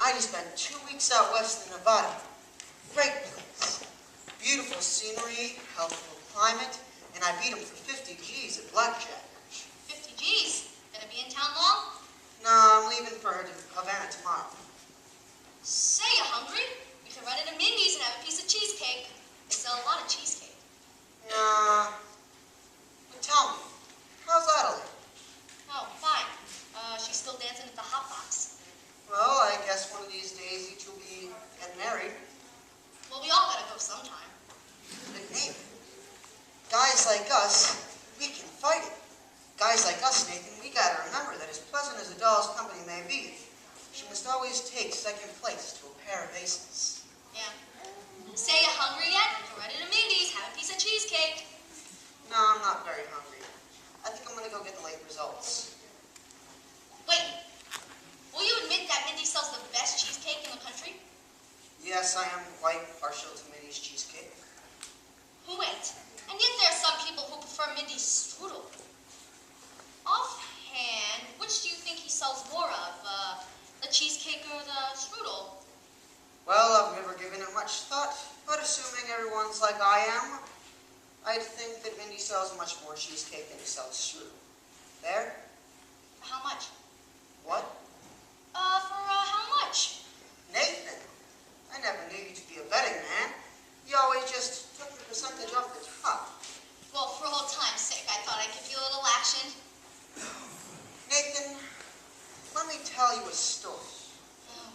I just spent 2 weeks out west in Nevada. Great place. Beautiful scenery, healthful climate, and I beat them for 50 G's at blackjack. 50 G's? Gonna be in town long? No, I'm leaving for Havana tomorrow. Say, you hungry? We can run into Mindy's and have a piece of cheesecake. They sell a lot of cheesecake. Nah. But tell me, how's Adelaide? Oh, fine. She's still dancing at the hot box. Well, I guess one of these days you two will be getting married. Well, we all gotta go sometime. But Nathan, guys like us, we can fight it. Guys like us, Nathan, we gotta remember that as pleasant as a doll's company may be, she must always take second place to a pair of aces. Yeah. Say, you hungry yet? We can run into Mindy's, have a piece of cheesecake. No, I'm not very hungry. I think I'm gonna go get the late results. Wait. Will you admit that Mindy sells the best cheesecake in the country? Yes, I am quite partial to Minnie's cheesecake. Wait. And yet there are some people who prefer Mindy's strudel. Offhand, which do you think he sells more of? The cheesecake or the strudel? Well, I've never given it much thought, but assuming everyone's like I am, I'd think that Mindy sells much more cheesecake than he sells strudel. There? How much? What? For how much? Nathan, I never knew you to be a betting man. You always just took the percentage off the top. Well, for old time's sake, I thought I'd give you a little action. Nathan, let me tell you a story. Oh.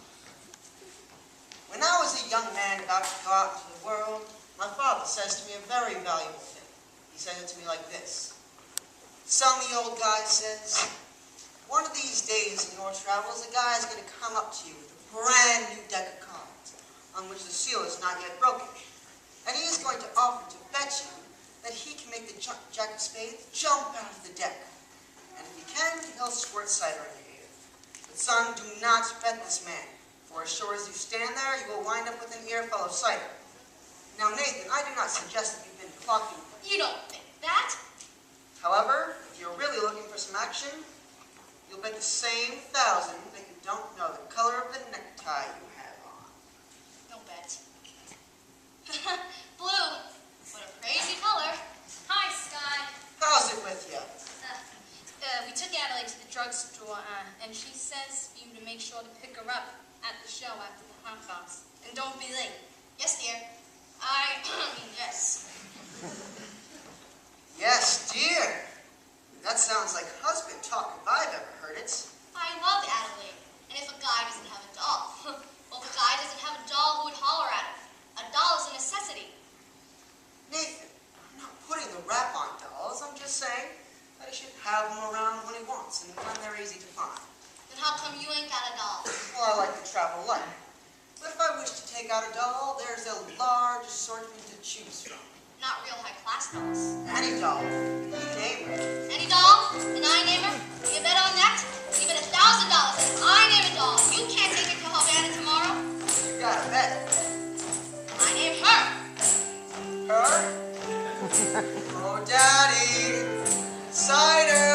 When I was a young man about to go out into the world, my father says to me a very valuable thing. He says it to me like this. Son, the old guy says, one of these days in your travels, a guy is going to come up to you with a brand new deck of cards on which the seal is not yet broken. And he is going to offer to bet you that he can make the jack of spades jump out of the deck. And if he can, he'll squirt cider in your ear. But son, do not bet this man, for as sure as you stand there, you will wind up with an ear full of cider. Now, Nathan, I do not suggest that you've been talking. You don't think that? However, if you're really looking for some action, you'll bet the same 1,000 that you don't know the color of the necktie you have on. No bet. Blue. What a crazy color. Hi, Sky. How's it with you? We took Adelaide to the drugstore, and she says for you to make sure to pick her up at the show after the hot dogs. And don't be late. Yes, dear. Yes. Yes, dear. That sounds like husband talk if I've ever heard it. I love Adelaide. And if a guy doesn't have a doll, well, if a guy doesn't have a doll, who would holler at him? A doll is a necessity. Nathan, I'm not putting the rap on dolls. I'm just saying that he should have them around when he wants and when they're easy to find. Then how come you ain't got a doll? Well, I like to travel light. But if I wish to take out a doll, there's a large assortment to choose from. Not real high-class dolls. Any doll. You name her. Any doll? And I name her? You bet on that? You bet $1,000 and I name a doll. You can't take it to Havana tomorrow. You gotta bet. I name her. Her? Oh, Daddy. Cider.